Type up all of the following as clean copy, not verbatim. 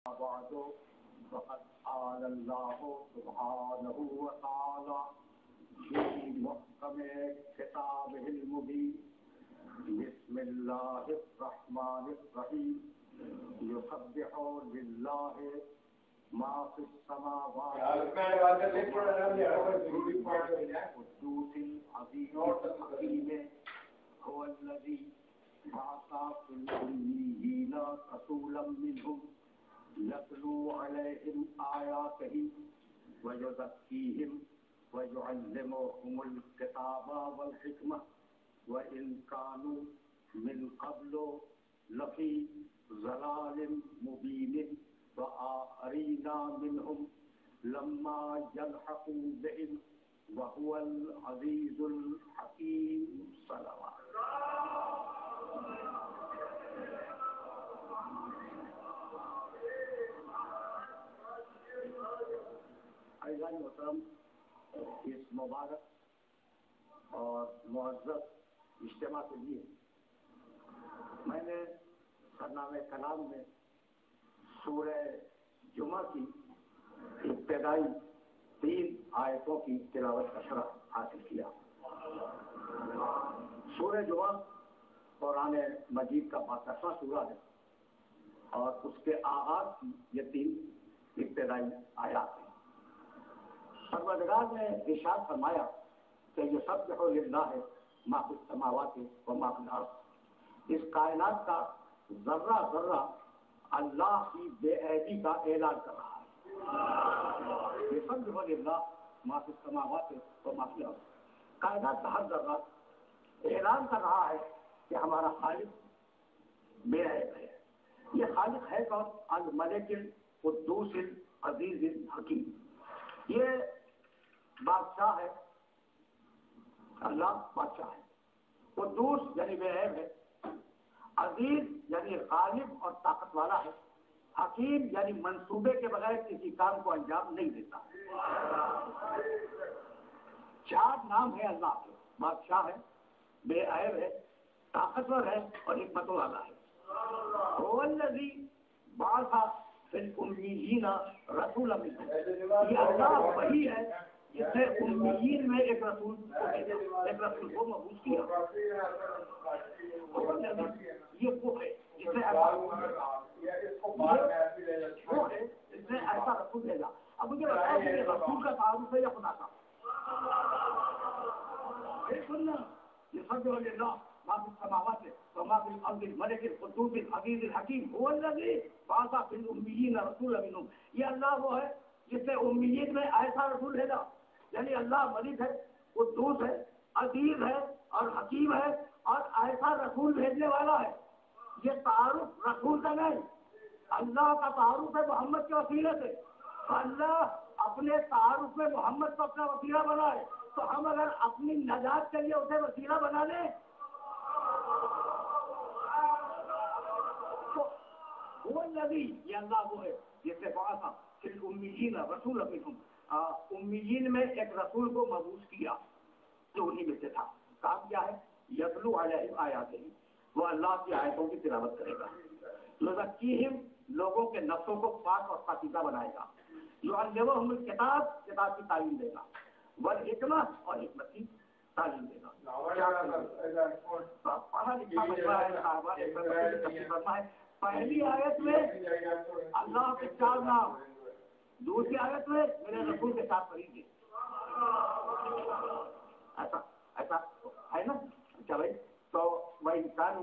بعد فقد قال الله سبحانه وتعالى في محكم كتابه المبين بسم الله الرحمن الرحيم يسبح لله ما في السماوات والقدوس العزيز الحكيم هو الذي بعث في الأميين رسولا منهم يتلو عليهم آياته ويزكيهم ويعلمهم الكتاب والحكمة وإن كانوا من قبل لفي ضلال مبين وآخرين منهم لما يلحقوا بهم وهو العزيز الحكيم. صلوات. عزیزان محترم، اس مبارک اور معزز اجتماع کے لیے میں نے سرنامہ کلام میں سورہ جمعہ کی ابتدائی 3 آیتوں کی تلاوت کا شرف حاصل کیا. سورہ جمعہ قرآن مجید کا 32واں سورہ ہے اور اس کے آغاز کی یہ 3 ابتدائی آیات ہیں. پروردگار نے ارشاد فرمایا کہ یسبح للہ ما فی السماوات و ما فی الارض. اس کائنات کا ذرہ ذرہ اللہ کی بے عیبی کا اعلان کر رہا ہے. یسبح للہ ما فی السماوات و ما فی الارض. کائنات کا ہر ذرہ اعلان کر رہا ہے کہ ہمارا خالق بے عیب ہے. یہ خالق ہے کون؟ الملک القدوس العزیز الحکیم. یہ بادشاہ ہے، اللہ بادشاہ ہے. قدوس یعنی بے عیب ہے، عزیز یعنی غالب اور طاقت والا ہے، حکیم یعنی منصوبے کے بغیر کسی کام کو انجام نہیں دیتا. 4 نام ہے اللہ کے. بادشاہ ہے، بے عیب ہے، طاقتور ہے اور حکمت والا ہے. هو الذی بعث فی الامیین رسولا منہم. یہ اللہ وہی ہے جس نے امیین میں ایک رسول کو مبعوث کیا. یہ وہ ہے جس نے ایسا رسول بھیجا. اب مجھے بتایا کہ یہ رسول کا تعارف ہے یا خدا کا؟ سننا یسبح للہ ما فی السماوات و ما فی الارض الملک القدوس العزیز الحکیم هو الذی بعث فی الامیین رسولا منہم. یہ اللہ وہ ہے جس نے امیین میں ایسا رسول بھیجا. یعنی اللہ ملک ہے، قدوس ہے، عزیز ہے اور حکیم ہے اور ایسا رسول بھیجنے والا ہے. یہ تعارف رسول کا نہیں، اللہ کا تعارف ہے محمد کے وسیلے سے. اللہ اپنے تعارف میں محمد کو اپنا وسیلہ بنائے تو ہم اگر اپنی نجات کے لیے اسے وسیلہ بنا لیں تو وہ نبی، یہ اللہ وہ ہے جس سے بعث فی الامیین رسولا منہم. امیین میں ایک رسول کو مبعوث کیا جو انہی میں سے تھا. کام کیا ہے؟ یتلو علیہم آیاتہ. وہ اللہ کی آیتوں کی تلاوت کرے گا. یزکیہم، لوگوں کے نفسوں کو پاک اور پاکیزہ بنائے گا. یعلمہم الکتاب، کتاب کی تعلیم دے گا. والحکمہ، اور حکمت کی تعلیم دے گا. پڑھا لکھا مجمع ہے صحابہ. پہلی آیت میں اللہ کے 4 نام، دوسری آیت میں میرے رسول کے ساتھ پڑھیں گے. ایسا ہے نا. اچھا بھائی، تو وہ انسان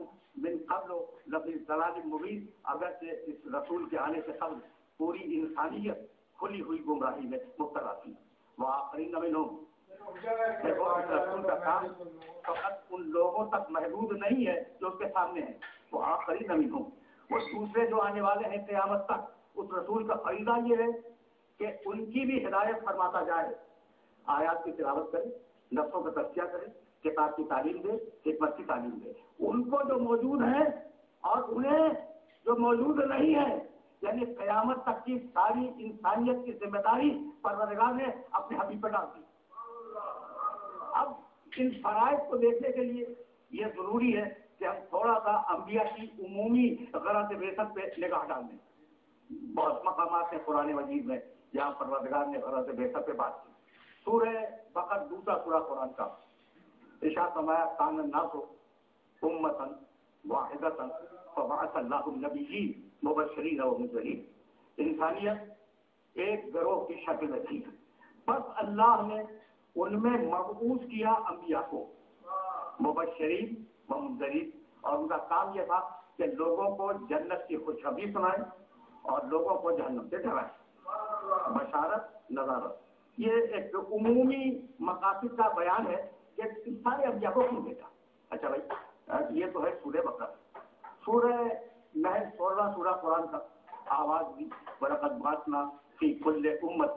من قبل لفی ضلال مبین. اگرچہ اس رسول کے آنے سے قبل پوری انسانیت کھلی ہوئی گمراہی میں مبتلا تھی. وآخرین منہم، رسول کا کام فقط ان لوگوں تک محدود نہیں ہے جو اس کے سامنے ہیں. وآخرین منہم، وہ دوسرے جو آنے والے ہیں قیامت تک. اس رسول کا فریضہ یہ ہے کہ ان کی بھی ہدایت فرماتا جائے. آیات کی تلاوت کرے، نفسوں کا تزکیہ کرے، کتاب کی تعلیم دے، حکمت کی تعلیم دے. ان کو جو موجود ہیں اور انہیں جو موجود نہیں ہے، یعنی قیامت تک کی ساری انسانیت کی ذمہ داری پروردگار نے اپنے حبیب پر ڈال دی. اب ان فرائض کو دیکھنے کے لیے یہ ضروری ہے کہ ہم تھوڑا سا انبیاء کی عمومی غرض بعثت پہ نگاہ ڈال دیں. بہت مقامات ہیں قرآن مجید میں جہاں پروردگار نے غرض بہتر پہ بات کی. سورہ بقرہ دوسرا سورہ قرآن کا ارشاد فرمایا کان الناس امۃ واحدۃ فبعث اللہ النبیین مبشرین ومنذرین. انسانیت ایک گروہ کی شکل میں تھی، بس اللہ نے ان میں مبعوث کیا انبیاء کو مبشرین و منذرین، اور ان کا کام یہ تھا کہ لوگوں کو جنت کی خوشخبری سنائیں اور لوگوں کو جہنم سے ڈرائیں. بشارت نذارت یہ ایک عمومی مقاصد کا بیان ہے کہ سارے انبیاء کو کیوں بھیجا. اچھا بھائی یہ تو ہے سورہ بقرہ. سورہ نحل 16 سورہ قرآن کا آواز دی وَلَقَدْ بَعَثْنَا فِي كُلِّ أُمَّةٍ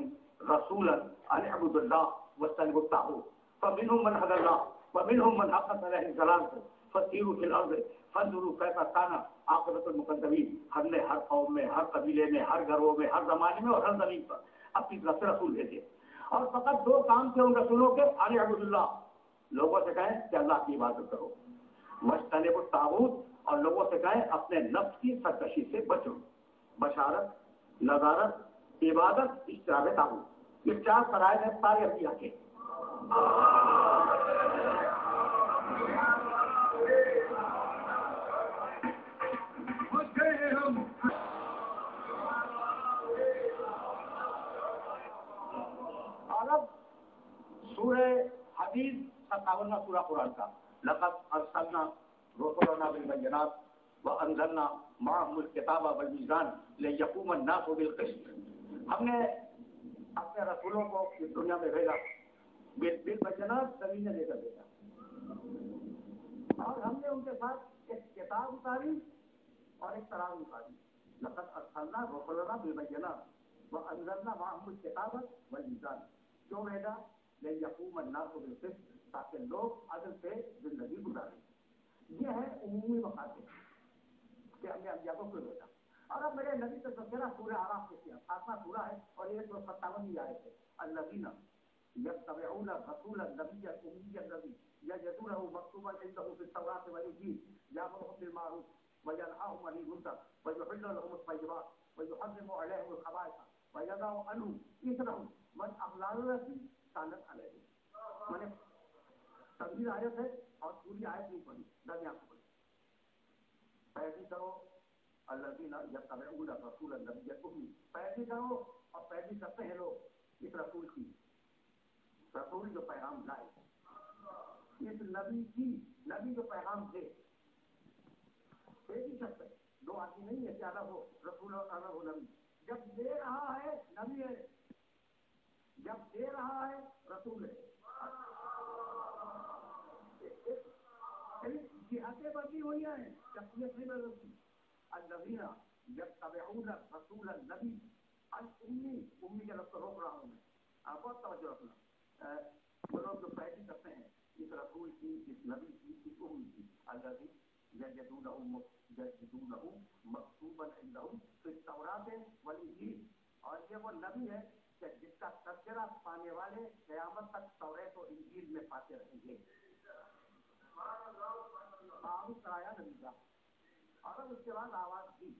رَسُولًا أَنِ اعْبُدُوا اللَّهَ وَاجْتَنِبُوا الطَّاغُوتَ فَمِنْهُم مَّنْ هَدَى اللَّهُ وَمِنْهُم مَّنْ حَقَّتْ عَلَيْهِ الضَّلَالَةُ فَسِيرُوا فِي الْأَرْضِ فَانظُرُوا كَيْفَ كَانَ عَاقِبَةُ الْمُكَذِّبِينَ. ہم نے ہر قوم میں، ہر قبیلے میں، ہر گھروں میں، ہر زمانے میں اور ہر زمین پر اپنی طرف سے رسول بھیجے، اور فقط دو کام تھے ان رسولوں کے. أَنِ اعْبُدُوا اللَّهَ لوگوں سے کہیں کہ اللہ کی عبادت کرو، وَاجْتَنِبُوا الطَّاغُوتَ اور لوگوں سے کہیں اپنے نفس کی سرکشی سے بچو. بشارت نذارت عبادت اجتناب طاغوت یہ چار فرائض ہیں سارے انبیاء کے. اور اب سورہ حدید 57واں سورہ قرآن کا لقد ارسلنا رسلنا بالبینات وانزلنا معهم الکتاب والمیزان لیقوم الناس بالقسط. ہم نے اپنے رسولوں کو اس دنیا میں بھیجا بالبینات زمین لے کر بھیجا، اور ہم نے ان کے ساتھ ایک کتاب اتاری اور ایک تراز اتاری. لقد ارسلنا رسلنا بالبینات وانزلنا معهم الکتاب والمیزان. کیوں بھیجا؟ لیقوم الناس بالقسط تاکہ لوگ عدل سے زندگی گزاریں. یہ ہے عمومی مقاصد کہ ہم نے انبیاء کو کیوں بھیجا. اور اب میرے نبی کا تذکرہ سورہ اعراف سے کیا 7واں سورہ ہے اور یہ 157ویں آیت ہے. الذین یتبعون الرسول النبی الأمی الذی یجدونه مکتوبا عنده فی التوراة والانجیل یأمرهم بالمعروف وینهاهم عن المنکر ویحل لهم الطیبات ویحرم علیهم الخبائث ویضع عنهم اصرهم والأغلال التي كانت علیہم. میں نے تنظیر آیت ہے اور پوری آیت نہیں پڑھی، درمیان سے پڑھی. پیروی کرو الذین یتبعون الرسول النبی الأمی، پیروی کرو اور پیروی کرتے ہیں لوگ اس رسول کی، رسول جو پیغام لائے، اس نبی کی، نبی جو پیغام دے. پیروی کرتے دو آدمی نہیں ہے کہ الگ ہو رسول اور الگ ہو نبی. جب دے رہا ہے نبی ہے، جب دے رہا ہے رسول ہے. جہتیں بدلی ہوئی ہیں، شخصیت نہیں بدلتی. الذین یتبعون الرسول النبی الأمی، امی کا لفظ روک رہا ہوں میں، آپ بہت توجہ رکھنا. وہ لوگ جو پیروی کرتے ہیں اس رسول کی، اس نبی کی، اس امی کی. الذی یجدونہ مکتوبا عندہم فی التوراة والانجیل. اور یہ وہ نبی ہے کہ جس کا تذکرہ پانے والے قیامت تک توریت و انجیل میں پاتے رہیں گے. تعارف کرایا نبی کا، اور اب اس کے بعد آواز دی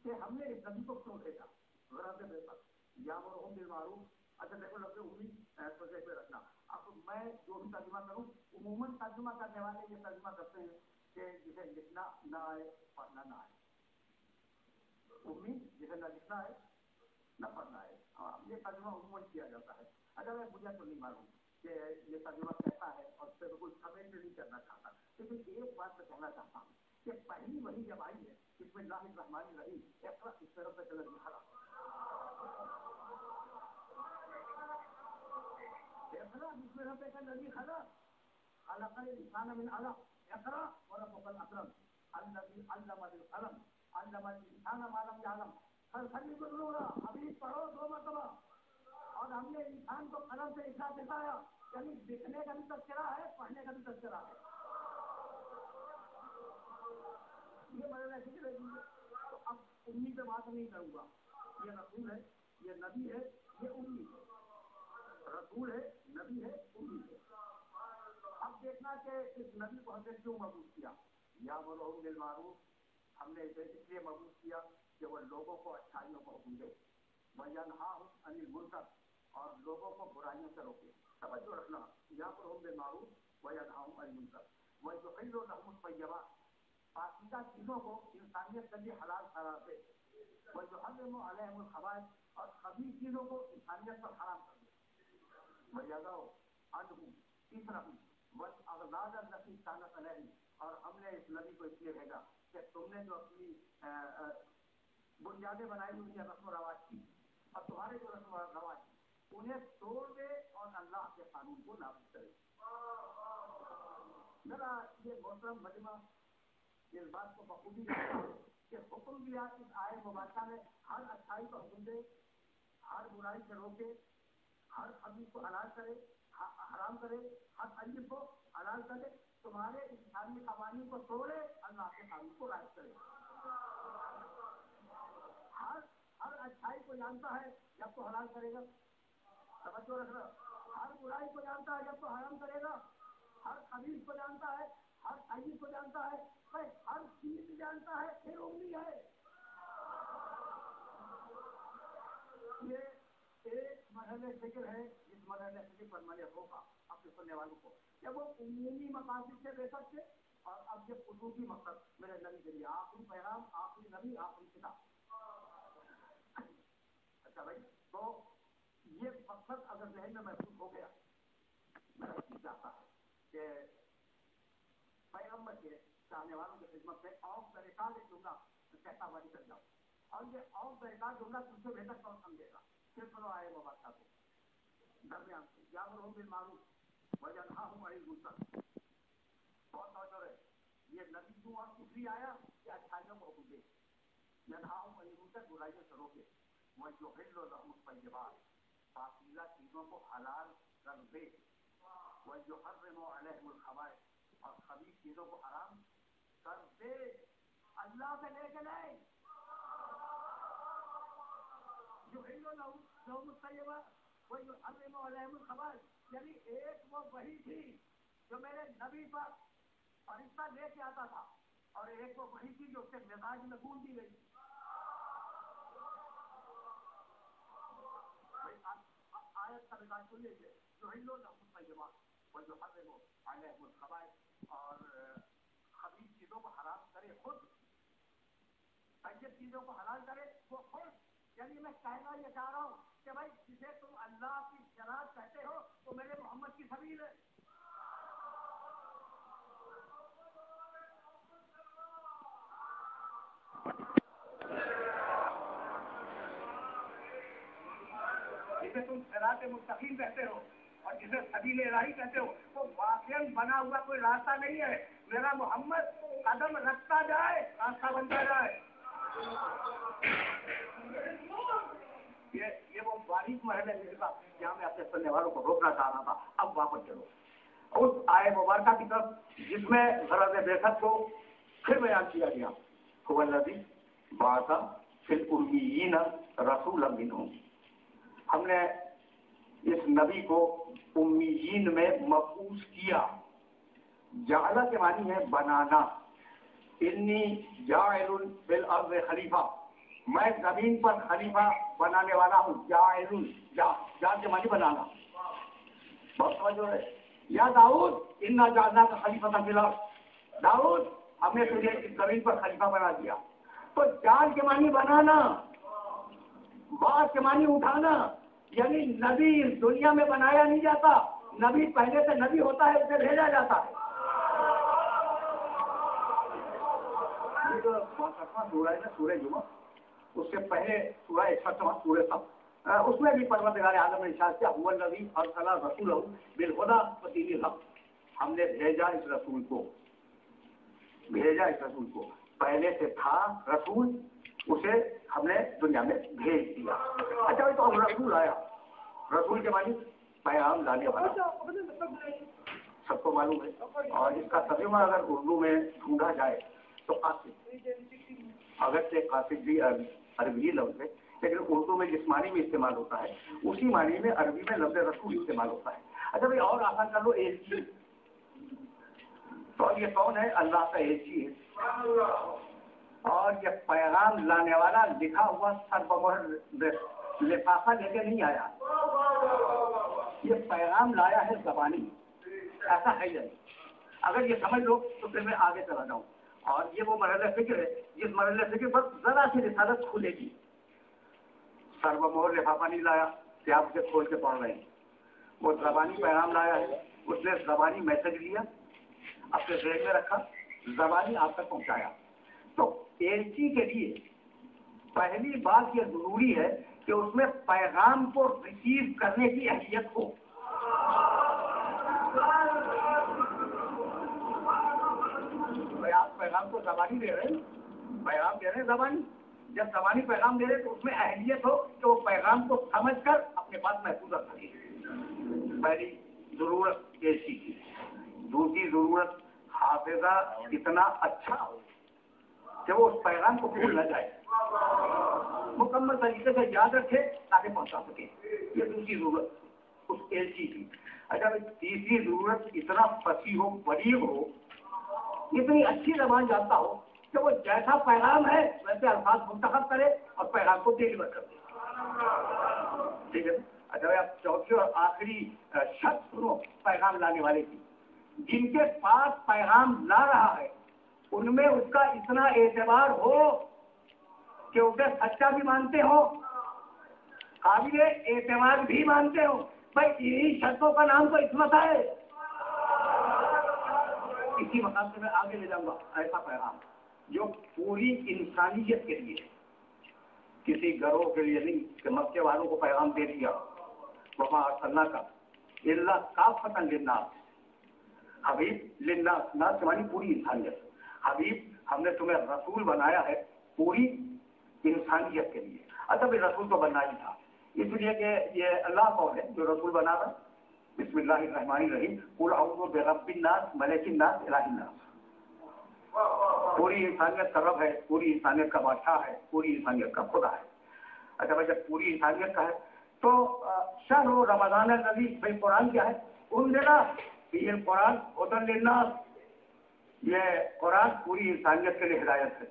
کہ ہم نے اس نبی کو کیوں بھیجا. غرض بہتر یامرہم بالمعروف. اچھا دیکھو لفظ امی سوچے پہ رکھنا. اب میں جو بھی ترجمہ کروں، عموماً ترجمہ کرنے والے یہ ترجمہ کرتے ہیں کہ جسے لکھنا نہ آئے پڑھنا نہ آئے. امی جسے نہ لکھنا ہے نہ پڑھنا ہے، ہاں یہ ترجمہ عموماً کیا جاتا ہے. اگر مجھے تو نہیں معلوم کہ یہ ترجمہ کیسا ہے اور اس پہ کوئی کمنٹ نہیں کرنا چاہتا، لیکن ایک بات میں کہنا چاہتا ہوں کہ پہلی وحی جب آئی ہے بسم اللہ الرحمن الرحیم، اقرأ اسم ربک الذی خلق. اقرأ بسم ربک الذی خلق، خلق الانسان من علق. اقرأ وربک الاکرم الذی علم بالقلم علم الانسان ما لم یعلم. فلسلی بلورا، ابھی پڑھو 2 مرتبہ. اور ہم نے انسان کو قلم سے لکھنا سکھایا، یعنی لکھنے کا بھی تذکرہ ہے، پڑھنے کا بھی تذکرہ ہے. یہ میرے فکر ہے. تو اب امی پہ بات نہیں کروں گا. یہ رسول ہے، یہ نبی ہے، یہ امی ہے. رسول ہے، نبی ہے، امی ہے. اب دیکھنا کہ اس نبی کو ہم نے کیوں مبعوث کیا. یامرہم بالمعروف، ہم نے اسے اس لیے مبعوث کیا کہ وہ لوگوں کو اچھائیوں کو حکم دے، وَيَنْهَاهُمْ عَنِ الْمُنکَرِ اور لوگوں کو برائیوں سے روکے. توجہ رکھنا، یَأْمُرُهُم بِالْمَعْرُوفِ وَيَنْهَاهُمْ عَنِ الْمُنکَرِ وَيُحِلُّ لَهُمُ الطَّيِّبَاتِ پاکیزہ چیزوں کو انسانیت کے لیے حلال قرار دے، وَيُحَرِّمُ عَلَيْهِمُ الْخَبَائِثَ اور خبیث چیزوں کو انسانیت پر حرام کر دے، وَيَضَعُ عَنْهُمْ إِصْرَهُمْ وَالْأَغْلَالَ الَّتِي كَانَتْ عَلَيْهِمْ اور ہم نے اس نبی کو اس لیے بھیجا کہ تم نے جو اپنی بنیادیں بنائی ہوئی ہیں رسم و رواج کی اور تمہارے جو رسم و رواج انہیں توڑ دے اور اللہ کے قانون کو نافذ کرے. ذرا یہ محترم مجمع اس بات کو بخوبی جانتا ہے کہ حکم دیا اس آئے مبارکہ میں ہر اچھائی کو حکم دے، ہر برائی سے روکے، ہر خبیث کو حلال کرے، حرام کرے، ہر طیب کو حلال کرے، تمہارے انسانی قوانین کو توڑے، اللہ کے قانون کو رائج کرے. ہر اچھائی کو جانتا ہے جب تو حلال کرے گا، توجہ رکھنا، ہر برائی کو جانتا ہے جب تو حرام کرے گا، ہر خبیث کو جانتا ہے، ہر طیب کو جانتا ہے، ہر چیز جانتا ہے، پھر امید ہے. یہ ایک مرحلہ فکر ہے جس مرحلہ فکر پر میں نے روکا اپنے سننے والوں کو کہ وہ عمومی مقاصد سے بے سک تھے اور اب یہ خصوصی مقصد میرے نبی کے لیے آخری پیغام، آخری نبی، آخری کتاب. اچھا بھائی، تو یہ مقصد اگر ذہن میں محسوس ہو گیا، میں چاہتا ہے کہ پیغمبر کے چاہنے والوں کی خدمت سے آف دا ریکارڈ ایک جملہ کہتا ہوا نکل جاؤ، اور یہ آف دا ریکارڈ جملہ تم سے بہتر کون سمجھے گا؟ صرف سنو آئے مبارکہ کو درمیان سے، یأمرهم بالمعروف وینہاہم عن المنکر. بہت توجہ ہے، یہ نبی کیوں اور کس لیے آیا کہ اچھائیوں کو حکم دے، ینہاہم عن المنکر برائیوں سے روکے، ویحل لہم الطیبات پاکیزہ چیزوں کو حلال کر دے، ویحرم علیہم الخبائث اور خبیث چیزوں کو حرام کر دے. اللہ سے لے کے لائے یحل لہم الطیبات ویحرم علیہم الخبائث، یعنی ایک وہ وحی تھی جو میرے نبی پر فرشتہ لے کے آتا تھا، اور ایک وہ وحی تھی جو اس کے مزاج میں گون دی گئی. آیت کا مزاج سن لیجیے، یحل لہم الطیبات ویحرم علیہم الخبائث اور خبیث چیزوں کو حرام کرے خود، طیب چیزوں کو حلال کرے وہ خود. یعنی میں کہنا یہ چاہ رہا ہوں کہ بھائی جسے تم اللہ کی شریعت کہتے ہو تو میرے محمد کی سبیل ہے. جسے تم صراط مستقیم کہتے ہو اور جسے سبیل الہی کہتے ہو تو واقعاً بنا ہوا کوئی راستہ نہیں ہے. میرا محمد قدم رکھتا جائے راستہ بنتا جائے. یہ وہ باریک مرحلہ ہے جہاں میں اپنے سننے والوں کو روکنا چاہ رہا تھا. اب واپس چلو اس آئے مبارکہ کی طرف جس میں غرض بعثت کو پھر بیان کیا گیا. هو الذی بعث فی الامیین رسولا منہم، ہم نے اس نبی کو امیین میں مبعوث کیا. جعلہ کے معنی ہے بنانا. انی جاعل فی الارض خلیفہ، میں زمین پر خلیفہ بنانے والا ہوں. جاعل، جا کے معنی بنانا. بہت توجہ ہے. یا داؤد انا جعلناک خلیفۃ فی الارض، داؤد ہم نے تجھے اس زمین پر خلیفہ بنا دیا. تو جان کے معنی بنانا، بات کے معنی اٹھانا. یعنی نبی دنیا میں بنایا نہیں جاتا، نبی پہلے سے نبی ہوتا ہے، اسے بھیجا جاتا ہے. سورہ ہے نا سورہ جمعہ، اس سے پہلے سورہ 61 سورہ صف، اس میں بھی پروردگار عالم نے ارشاد کیا هو الذی ارسل رسولہ بالہدی ودین الحق، ہم نے بھیجا اس رسول کو، پہلے سے تھا رسول، اسے ہم نے دنیا میں بھیج دیا. اچھا بھائی، تو اب رسول آیا، رسول کے معنی پیغام لانے والا، سب کو معلوم ہے. اور اس کا ترجمہ اگر اردو میں ڈھونڈا جائے تو قاصد، اگرچہ قاصد بھی عربی لفظ ہے لیکن اردو میں جس معنی میں استعمال ہوتا ہے اسی معنی میں عربی میں لفظ رسول استعمال ہوتا ہے. اچھا بھائی، اور آسان کر لو، ایک چیز تو یہ کون ہے؟ اللہ کا ایک چیز. اور یہ پیغام لانے والا لکھا ہوا سربمہر لفافہ لے کے نہیں آیا، یہ پیغام لایا ہے زبانی، ایسا ہے یہ۔ اگر یہ سمجھ لو تو پھر میں آگے چلا جاؤں، اور یہ وہ مرحلہ فکر ہے جس مرحلہ فکر پر ذرا سی رسالت کھلے گی۔ سربمہر لفافہ نہیں لایا کہ آپ اسے کھول کے پڑھ رہے ہیں، وہ زبانی پیغام لایا ہے، اس نے زبانی میسج لیا، اپنے ذہن میں رکھا، زبانی آپ تک پہنچایا۔ تو ایلچی کے لیے پہلی بات یہ ضروری ہے کہ اس میں پیغام کو ریسیو کرنے کی اہلیت ہو۔ آپ پیغام کو زبانی دے رہے ہیں، پیغام دے رہے ہیں زبانی، جب زبانی پیغام دے رہے تو اس میں اہلیت ہو کہ وہ پیغام کو سمجھ کر اپنے پاس محفوظ رکھ سکے۔ پہلی ضرورت ایسی کی۔ دوسری ضرورت حافظہ اتنا اچھا ہو کہ وہ اس پیغام کو بھول نہ جائے، مکمل طریقے سے یاد رکھے تاکہ پہنچا سکے۔ یہ دوسری ضرورت اس ایلچی کی۔ اچھا تیسری ضرورت اتنا فصیح ہو، بلیغ ہو، اتنی اچھی زبان جانتا ہو کہ وہ جیسا پیغام ہے ویسے الفاظ منتخب کرے اور پیغام کو ڈیلیور کر دے۔ ٹھیک ہے۔ اچھا آپ چوتھی اور آخری شخص سنو پیغام لانے والے کی، جن کے پاس پیغام لا رہا ہے ان میں اس کا اتنا اعتبار ہو کہ اسے سچا بھی مانتے ہو، قابل اعتماد بھی مانتے ہو۔ بھائی انہی شرطوں کا نام تو عصمت ہے۔ اسی مقام سے میں آگے لے جاؤں گا ایسا پیغام جو پوری انسانیت کے لیے، کسی گروہ کے لیے نہیں کہ مکے والوں کو پیغام دے دیا وما ارسلنا کا الا کافۃ للناس، حبیب للناس، ناس سے مانی پوری انسانیت۔ حبیب ہم نے تمہیں رسول بنایا ہے پوری انسانیت کے لیے۔ اچھا بھی رسول تو بننا ہی تھا، اس لیے کہ یہ اللہ کون ہے جو رسول بنا رہا؟ بسم اللہ الرحمن الرحیم، قل اعوذ برب الناس ملک الناس الہ الناس۔ پوری انسانیت کا رب ہے، پوری انسانیت کا بادشاہ ہے، پوری انسانیت کا خدا ہے۔ اچھا بھائی جب پوری انسانیت کا ہے تو شہر رمضان الذی، بھائی قرآن کیا ہے؟ یہ قرآن ہدی للناس، یہ قرآن پوری انسانیت کے لیے ہدایت ہے۔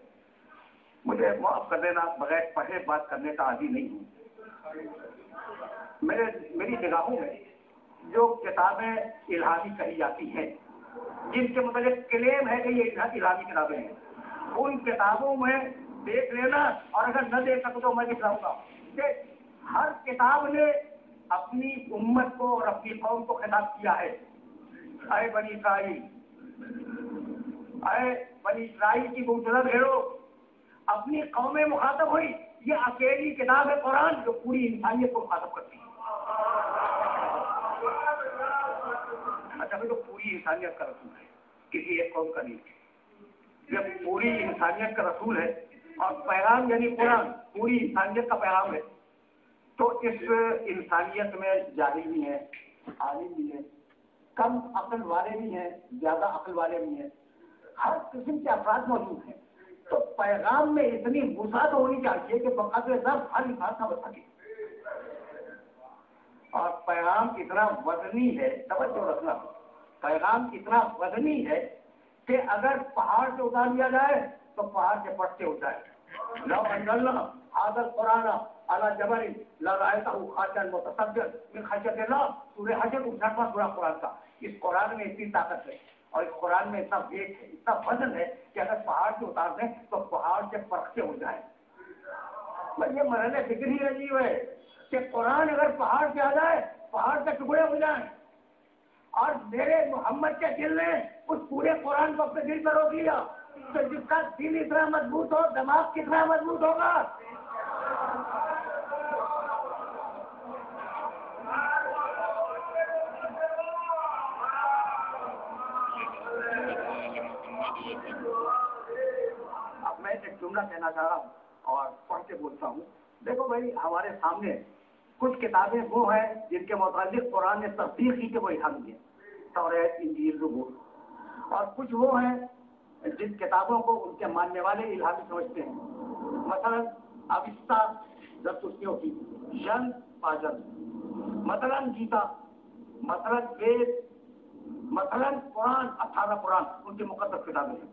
مجھے معاف کر دینا، بغیر پڑھے بات کرنے کا عادی نہیں ہوں۔ میری نگاہوں میں جو کتابیں الہامی کہی جاتی ہیں، جن کے متعلق کلیم ہے کہ یہ الہامی کتابیں ہیں، ان کتابوں میں دیکھ لینا، اور اگر نہ دیکھ سکو تو میں دکھاؤں گا کہ ہر کتاب نے اپنی امت کو اور اپنی قوم کو خطاب کیا ہے۔ اے بنی اسرائیل، اے بنی اسرائیل کی گمشدہ بھیڑو، اپنی قومیں مخاطب ہوئی۔ یہ اکیلی کتاب ہے قرآن جو پوری انسانیت کو مخاطب کرتی ہے۔ اچھا تو پوری انسانیت کا رسول ہے، کسی ایک قوم کا نہیں۔ یہ پوری انسانیت کا رسول ہے اور پیغام یعنی قرآن پوری انسانیت کا پیغام ہے۔ تو اس انسانیت میں جاہل بھی ہیں، عالم بھی ہیں، کم عقل والے بھی ہیں، زیادہ عقل والے بھی ہیں، ہر قسم کے افراد موجود ہیں۔ تو پیغام میں اتنی وسعت ہونی چاہیے کہ بقدر ضرب ہر انسان کا بچ سکے، اور پیغام اتنا وزنی ہے، توجہ رکھنا، پیغام اتنا وزنی ہے کہ اگر پہاڑ سے اتار لیا جائے تو پہاڑ کے پٹے ہو جائے۔ لو انزلنا هذا القرآن على جبل لرأيته خاشعا متصدعا من خشیۃ اللہ، سورہ حشر 59واں سورہ قرآن کا۔ اس قرآن میں اتنی طاقت ہے اور اس قرآن میں اتنا ویٹ ہے، اتنا وزن ہے کہ اگر پہاڑ سے اتار دیں تو پہاڑ سے پرختے ہو جائیں۔ بھائی یہ مرحلہ فکر ہی عجیب ہے کہ قرآن اگر پہاڑ سے آ جائے پہاڑ کے ٹکڑے ہو جائیں، اور میرے محمد کے دل نے اس پورے قرآن کو اپنے دل پر روک لیا، تو جس کا دل اتنا مضبوط ہو دماغ کتنا مضبوط ہوگا۔ اب میں ایک جملہ کہنا چاہ رہا ہوں اور پڑھ کے بولتا ہوں۔ دیکھو بھائی ہمارے سامنے کچھ کتابیں وہ ہیں جن کے متعلق قرآن نے تصدیق کی کہ وہ الہامی ہے، توریت، انجیل، زبور، اور کچھ وہ ہیں جن کتابوں کو ان کے ماننے والے الہامی سمجھتے ہیں۔ مثلا اوستا زرتشتیوں کی ژن پاجن، مثلا گیتا، مثلا وید، مثلا قرآن 18 قرآن ان کی مقدس کتابیں ہیں۔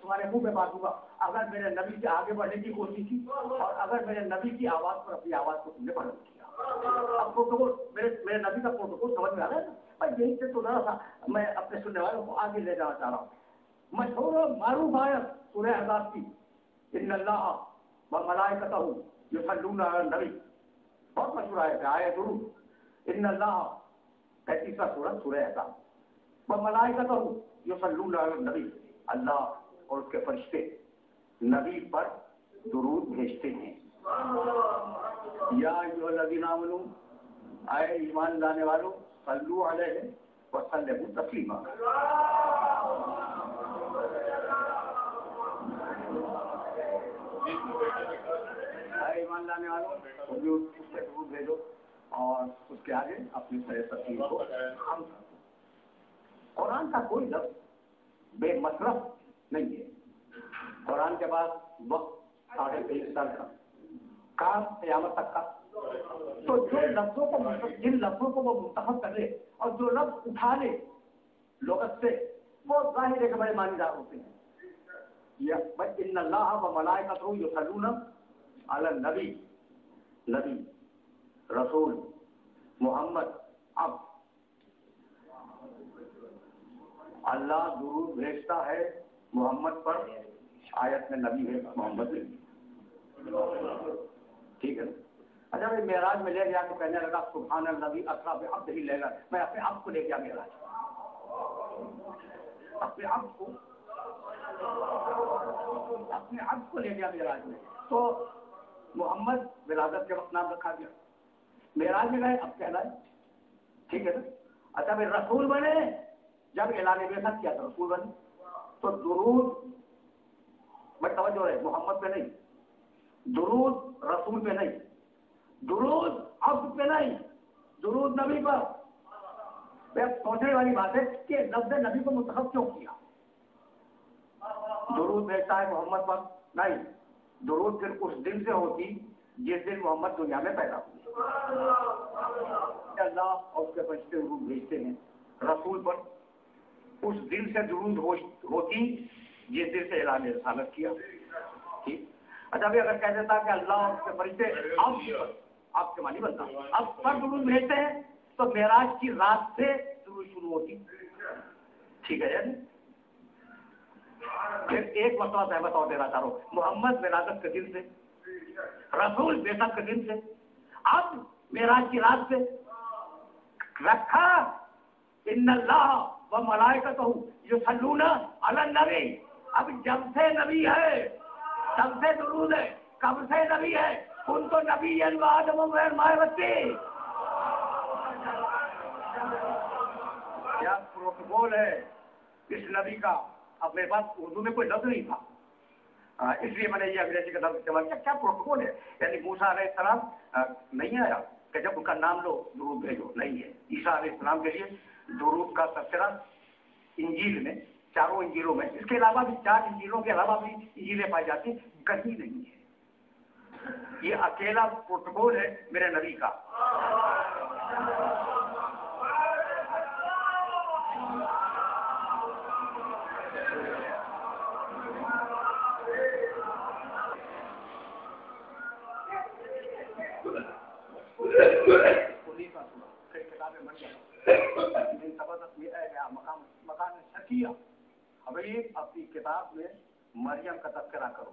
تمہارے منہ پہ بات ہوگا اگر میرے نبی سے آگے بڑھنے کی کوشش کی اور اگر میرے نبی کی آواز پر اپنی آواز کو تم نے بڑھا کیا. اب پروٹوکول میرے نبی کا پروٹوکول سمجھ میں آ رہا ہے نا بھائی. یہی سے تو ذرا سا میں اپنے سننے والوں کو آگے لے جانا چاہ رہا ہوں. مشہور و معروف آیت سورہ احزاب کی ان اللہ و ملائکتہ یصلون علی النبی, بہت مشہور آیت ضرور. ان اللہ 35واں سورہ احزاب و ملائکتہ یصلون علی النبی, اللہ اور اس کے فرشتے نبی پر درود بھیجتے ہیں. یا ایھا الذین آمنوا, اے ایمان لانے والوں, صلوا علیہ وسلموا تسلیما. اے ایمان لانے والوں, اس سے درود بھیجو اور اس کے آگے اپنی سر تسلیم کو ہم. قرآن کا کوئی لفظ بے مصرف نہیں ہے. قرآن کے بعد وقت 23.5 سال کا کام قیامت تک کا, تو جو لفظوں کو جن لفظوں کو وہ منتخب کر لے اور جو لفظ اٹھا لے لغت سے, وہ ظاہر ہے کہ بڑے معنیدار ہوتے ہیں. ان اللہ و ملائکتہ یصلون علی النبی, نبی رسول محمد, اب اللہ درود بھیجتا ہے محمد پر. آیت میں نبی ہے, محمد نہیں. ٹھیک ہے نا. اچھا بھائی معراج میں لے گیا تو کہنے لگا سبحان النبی اسریٰ بعبدہ لیلا, میں اپنے آپ کو لے گیا معراج, اپنے آپ کو لے گیا معراج میں. تو محمد ولادت کے وقت نام رکھا گیا, معراج میں گئے اب کہلائے. ٹھیک ہے نا. اچھا بھائی رسول بنے, جب اعلان بعثت کیا تو رسول بنے, تو درود میں توجہ رہے محمد پہ نہیں, درود رسول پہ نہیں, درود عبد پہ نہیں, درود نبی پر. سوچنے والی بات ہے کہ لفظ نبی کو منتخب کیوں کیا. درود بھیجتا ہے محمد پر نہیں, درود پھر اس دن سے ہوتی جس دن محمد دنیا میں پیدا ہوئے. اللہ اور اس کے فرشتے درود بھیجتے ہیں رسول پر, اس دن سے درود ہوتی جس دن سے اعلان رسالت کیا. ٹھیک. اچھا بھی اگر کہہ دیتا کہ اللہ اور اس کے فرشتے آپ کے معنی بنتا اب پر درود بھیجتے ہیں تو معراج کی رات سے درود شروع ہوتی. ٹھیک ہے یعنی پھر ایک مسئلہ میں بتا دینا چاہ رہا ہوں. محمد ولادت کے دن سے, رسول بعثت کے دن سے, اب معراج کی رات سے رکھا ان اللہ و ملائکتہ یصلون علی النبی. اب جب سے نبی ہے تب سے درود ہے, کب سے نبی ہے, ان تو نبی و آدم و مائے بچے. کیا پروٹوکول ہے اس نبی کا. اب میرے پاس اردو میں کوئی لفظ نہیں تھا, اس لیے میں نے یہ انگریزی کا لفظ استعمال کیا. کیا پروٹوکول ہے, یعنی موسیٰ علیہ السلام نہیں آیا کہ جب ان کا نام لو درود بھیجو, نہیں ہے. عیسیٰ علیہ السلام کے لیے درود کا تذکرہ انجیل میں, چاروں انجیلوں میں, اس کے علاوہ بھی 4 انجیلوں کے علاوہ بھی انجیلیں پائی جاتی ہیں, کہیں نہیں ہے. یہ اکیلا پروٹوکول ہے میرے نبی کا. مکان شکیہ, ابھی اپنی کتاب میں مریم کا تذکرہ کرو.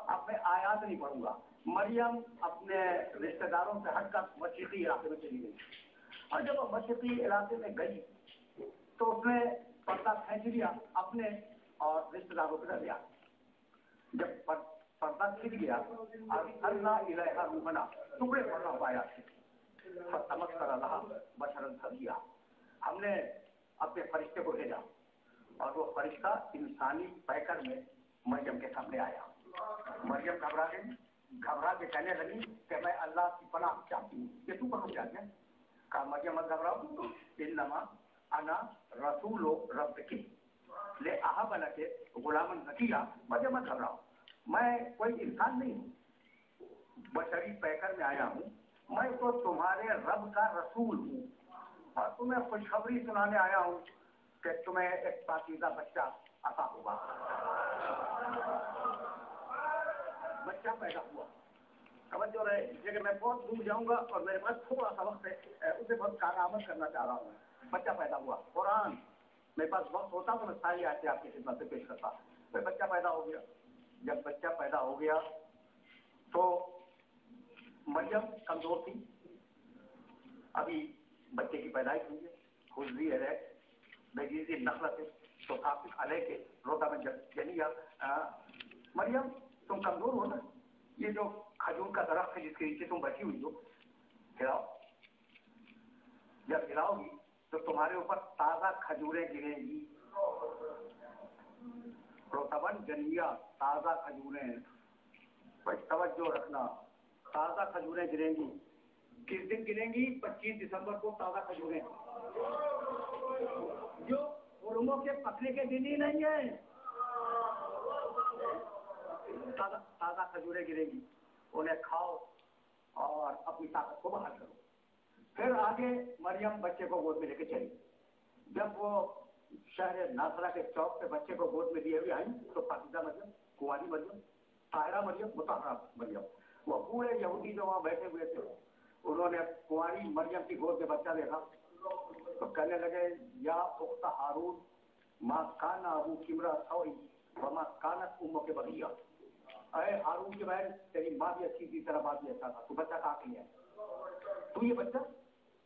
اب میں آیات نہیں پڑھوں گا. مریم اپنے رشتہ داروں سے ہٹ کر مشرقی علاقے میں چلی گئی, اور جب وہ مشرقی علاقے میں گئی تو اس نے پردہ کھینچ لیا اپنے اور رشتہ داروں کے درمیان. جب پردہ کھنچ گیا اللہ الہ روحنا ٹکڑے پڑنا پایا سمجھ کر اللہ بشرن کیا, ہم نے اپنے فرشتے کو بھیجا اور وہ فرشتہ انسانی پیکر میں مریم کے سامنے آیا. مریم گھبرا کے کہنے لگی کہ میں اللہ کی پناہ چاہتی ہوں. کہ تو کہاں جا گیا؟ کہا مریم مت گھبراؤ, انما انا رسول ربک لے اہب لک غلاما زکیہ. مریم مت گھبراؤ, میں کوئی انسان نہیں ہوں, بشری پیکر میں آیا ہوں, میں تو تمہارے رب کا رسول ہوں اور تمہیں خوشخبری سنانے آیا ہوں کہ تمہیں ایک پاکیزہ بچہ عطا ہوا. بچہ پیدا ہوا. توجہ رہے لیکن میں بہت دور جاؤں گا اور میرے پاس تھوڑا سا وقت ہے, اسے بہت کارآمد کرنا چاہ رہا ہوں. بچہ پیدا ہوا. قرآن میرے پاس وقت ہوتا تو میں ساری آیتیں آپ کی خدمت سے پیش کرتا. پھر بچہ پیدا ہو گیا. جب بچہ پیدا ہو گیا تو مریم کمزور تھی, ابھی بچے کی پیدائش ہوئی ہے, خزی ہے بجیزی نخلت ہے تو کافی علیہ کے روتا میں جنیا. مریم تم کمزور ہو نا, یہ جو کھجور کا درخت ہے جس کے نیچے تم بیٹھی ہوئی ہو, ہلاؤ. جب ہلاؤ گی تو تمہارے اوپر تازہ کھجوریں گریں گی. روتبن جنیا, تازہ کھجوریں. بس توجہ رکھنا, تازہ کھجوریں گریں گی. کس دن گریں گی؟ 25 دسمبر کو تازہ کھجوریں, جو علموں کے پکنے کے دن ہی نہیں ہے. تازہ کھجوریں گریں گی, انہیں کھاؤ اور اپنی طاقت کو بحال کرو. پھر آگے مریم بچے کو گود میں لے کے چلی. جب وہ شہر ناصرہ کے چوک پہ بچے کو گود میں لیے ہوئے آئی تو پاکیزہ مریم, کنواری مریم, طاہرہ مریم, مطہرہ مریم, وہ پورے یہودی جو وہاں بیٹھے ہوئے تھے انہوں نے کنواری مریم کی گود میں بچہ دیکھا تو کہنے لگے یا اخت ہارون ما کان ابوکی امرأ سوء وما کانت امک بغیہ. اے ہارون کی بہن, تیری ماں بھی اچھی تھی, تیرا باپ بھی اچھا تھا, تو بچہ کہاں سے لیا, تو یہ بچہ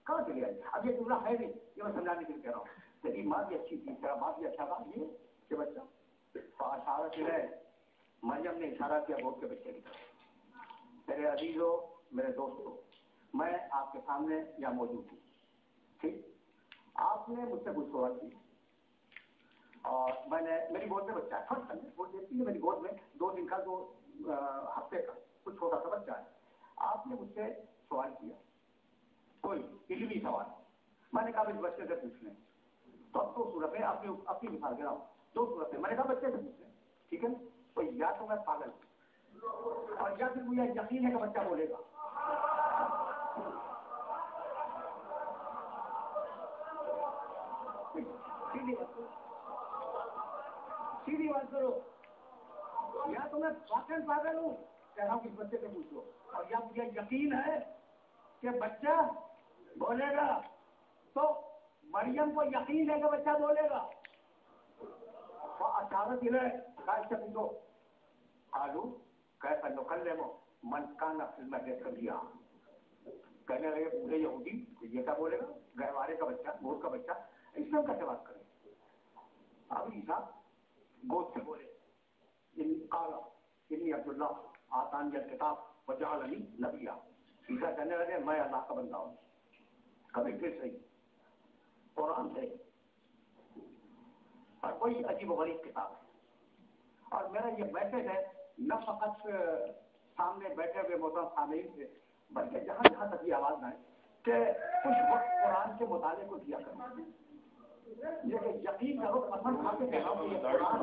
کہاں سے لیا؟ اب یہ جملہ ہے نہیں, یہ میں سمجھانے کے لیے کہہ رہا ہوں. تیری ماں بھی اچھی تھی, تیرا باپ بھی اچھا تھا, یہ بچہ. اشارت ہے, مریم نے اشارہ کیا گود کے بچے کی طرف. میرے عزیزو, میرے دوستو, میں آپ کے سامنے یہاں موجود ہوں, ٹھیک. آپ نے مجھ سے کچھ سوال کی اور میں نے, میری گود میں بچہ ہے, فرض کریں وہ دیکھتی ہے میری گود میں 2 دن کا 2 ہفتے کا کچھ چھوٹا سا بچہ ہے. آپ نے مجھ سے سوال کیا, کوئی علمی سوال, میں نے کہا اس بچے سے پوچھ لیں. تو اب 2 صورت ہے, اپنی مثال دے رہا ہوں, 2 صورت ہے. میں نے کہا بچے سے پوچھ لیں, ٹھیک ہے. تو یا تو میں پاگل ہوں اور یا پھر مجھے یقین ہے کہ بچہ بولے گا. سیدھی بات کرو, یا تو میں واقعی پاگل ہوں, کہہ رہا ہوں کہ بچے سے پوچھو, اور یا مجھے یقین ہے کہ بچہ بولے گا. تو مریم کو یقین ہے کہ بچہ بولے گا. وہ اشارت ہے, کہا اس سے پوچھو. آلو کیسا نکلنے میں من کانا فلم دیکھ لیا. کہنے لگے پورے یہودی, یہ کیا بولے گا, گہوارے کا بچہ, گود کا بچہ, اس میں کیسے بات کریں. اب عیسیٰ گود سے بولے, انی عبداللہ آتانی الکتاب وجعلنی نبیہ. عیسیٰ کہنے لگے میں اللہ کا بندہ ہوں. کبھی پھر صحیح قرآن سے, اور کوئی عجیب و غریب کتاب ہے. اور میرا یہ میسج ہے نہ فقط سامنے بیٹھے ہوئے محترم سامعین سے, بلکہ جہاں جہاں تک یہ آواز نہ آئے کہ کچھ وقت قرآن کے مطالعے کو دیا کرنا. یہ کہ یقین کرو, قسم کھا کے کہہ رہا ہوں کہ یہ قرآن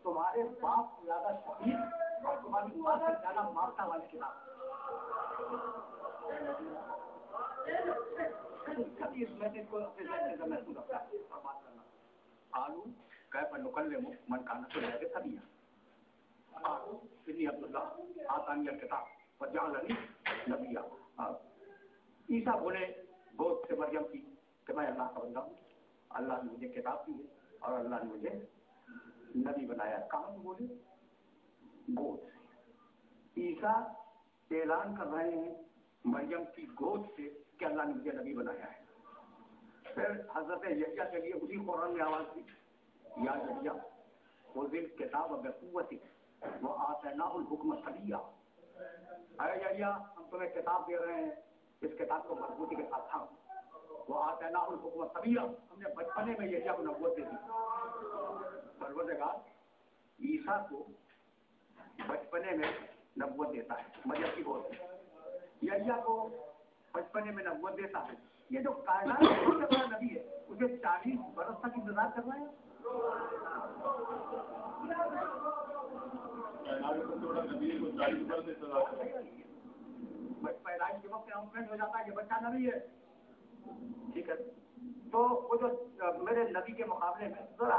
تمہارے باپ سے زیادہ شدید اور تمہاری ماں سے زیادہ مارتا والی کتاب. کبھی اس میسج کو اپنے ذہن سے محسوس رکھتا ہے اور بات کرنا. آلو کیف نکلم من کان فی الارض سبیا. انی عبداللہ آتانی الکتاب وجعلنی نبیہ. عیسیٰ بولے گود سے مریم کی کہ میں اللہ کا بندہ ہوں, اللہ نے مجھے کتاب دی ہے اور اللہ نے مجھے نبی بنایا. کہاں سے بولے؟ گود سے. عیسیٰ اعلان کر رہے ہیں مریم کی گود سے کہ اللہ نے مجھے نبی بنایا ہے. پھر حضرت یحییٰ کے لیے اسی قرآن میں آواز دی, یا یحییٰ خذ الکتاب بقوۃ وآتیناہ الحکم صبیا. اے یحییٰ ہم تمہیں کتاب دے رہے ہیں, اس کتاب کو مضبوطی کے ساتھ تھام. وآتیناہ الحکم صبیا, ہم نے بچپنے میں یحییٰ کو نبوت دے دی. پروردگار عیسیٰ کو بچپنے میں نبوت دیتا ہے مریم کی گود میں, یحییٰ کو بچپنے میں نبوت دیتا ہے. یہ جو کائنات کا سب سے بڑا نبی ہے اسے 40 برس تک انتظار کر رہے ہیں. پیدائش کے وقت اناؤنسمنٹ ہو جاتا ہے کہ بچہ نبی ہے, ٹھیک ہے. تو وہ جو میرے نبی کے مقابلے میں ذرا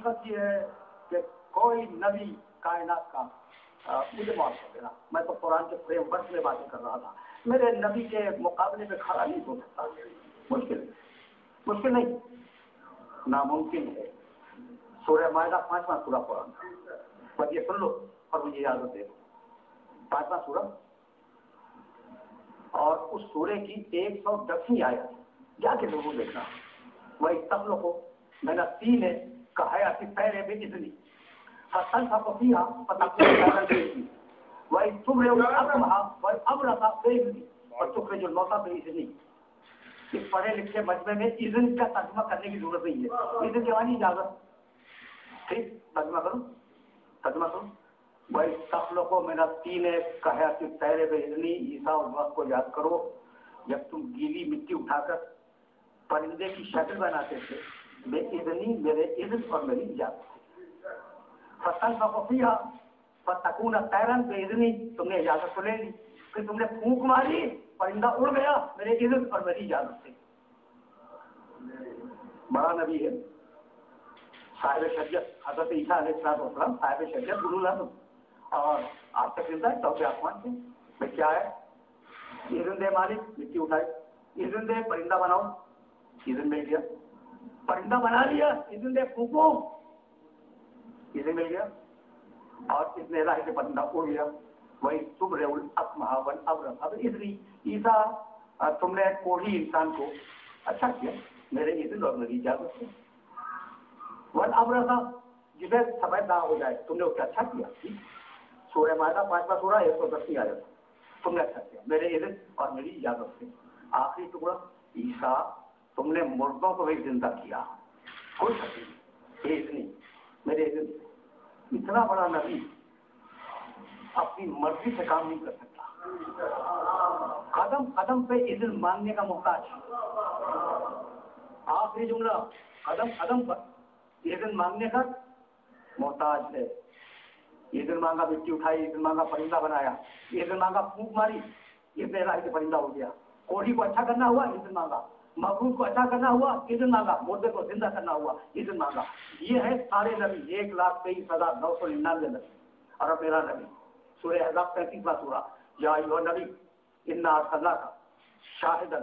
حقیقت یہ ہے کہ کوئی نبی کائنات کا مجھے معاف کر دینا، میں تو قرآن کے فریم ورک میں باتیں کر رہا تھا، میرے نبی کے مقابلے میں کھڑا نہیں ہو سکتا، مشکل نہیں، ناممکن ہے۔ سورہ مائدہ 5واں سورہ قرآن، بس یہ سن لو اور مجھے اجازت دے دو۔ 5واں سورہ اور اس سورے کی 110ویں آیت جا کے ضرور دیکھنا۔ وہی تخلق ہو میں نے تین ہے کہا کہ پہلے بھی اتنی فصل تھا پفیا پتہ وہی تم رہے وہی اب رکھا بے اتنی اور تم جو لوٹا بے اتنی۔ اس پڑھے لکھے مجمع میں اذن کا ترجمہ کرنے کی ضرورت نہیں ہے، اذن کے معنی اجازت، ٹھیک ترجمہ کروں وہی تخلق میں نے تین ہے کہا کہ پہلے بے اتنی عیسیٰ اور وقت کو یاد کرو جب تم گیلی مٹی اٹھا کر پرندے کی شکل بناتے تھے، میں اذنی میرے اذن اور میری اجازت، فصل بقفیہ فتکون طیرن بے اذنی، تم نے اجازت تو لے لی، پھر تم نے پھونک ماری پرندہ اڑ گیا میرے اذن اور میری اجازت سے۔ بڑا نبی ہے، صاحب شریعت، حضرت عیسیٰ علیہ السلام صاحب شریعت گرو العظم، اور آپ تک ملتا ہے توبہ آسمان سے میں کیا ہے، اذن دے مالک، مٹی اٹھائی، اذن دے پرندہ بناؤ، اذن مل گیا، پرندہ بنا لیا، اذن دے پھونکو، اذن مل گیا، اور اس نے راہ سے پرندہ اڑ گیا۔ وہی تم رے الاکمہ والابرص، اب اذنی عیسیٰ تم نے کوڑھی انسان کو اچھا کیا میرے اذن اور میری اجازت سے، والابرص جسے سفید داغ ہو جائے تم نے اسے اچھا کیا، سورہ مائدہ 5واں سورہ 110 آیت، تم نے اچھا کیا میرے اذن اور میری اجازت سے۔ آخری ٹکڑا عیسیٰ تم نے مردوں کو بھی زندہ کیا، کوئی شک نہیں میرے اذن سے۔ اتنا بڑا نبی اپنی مرضی سے کام نہیں کر سکتا، قدم قدم پہ اذن مانگنے کا محتاج، آخری جملہ قدم قدم پر اذن مانگنے کا محتاج ہے۔ اذن مانگا مٹی اٹھائی، اذن مانگا پرندہ بنایا، اذن مانگا پھونک ماری، اذن راہ سے پرندہ ہو گیا، کوڑھی کو اچھا کرنا ہوا اذن مانگا، مغروب کو اچھا کرنا ہوا اذن مانگا، مردے کو زندہ کرنا ہوا اذن مانگا۔ یہ ہے سارے نبی، 1,23,999 نبی، اور اب میرا نبی سورہ احزاب 35واں سورہ، یا ایھا نبی انا ارسلناک شاہدا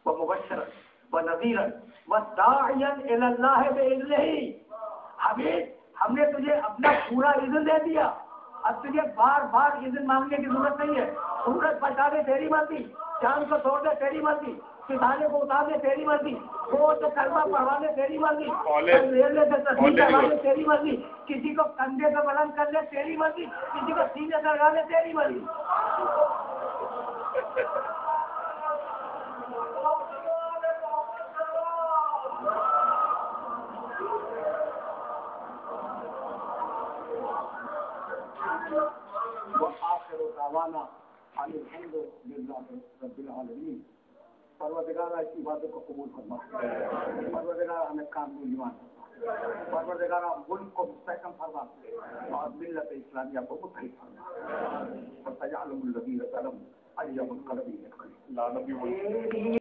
ومبشرا ونذیرا وداعیا الی اللہ باذنہ۔ حبیب ہم نے تجھے اپنا پورا اذن دے دیا، اب تجھے بار بار اذن مانگنے کی ضرورت نہیں ہے، سورج بچا دے تیری مرضی، چاند کو چھوڑ دے تیری مرضی، ستارے کو اتار دے تیری مرضی، وہ تو کلمہ پڑھوا دے تیری مرضی، ریلوے سے تصویر کروا دے تیری مرضی، کسی کو کندھے پہ بلند کر دے تیری مرضی، کسی کو سینے سے لگا دے تیری مرضی۔ وآخر دعوانا ان الحمد للہ رب العالمین۔ پروردگارہ اس عبادت کو قبول فرما، پروردگارہ ہمیں کامل ایمان فرما، پروردگارہ ملک کو مستحکم فرما اور ملت اسلامیہ کو متحد فرما، اور تجعلهم الذین ظلموا علیم القلبین۔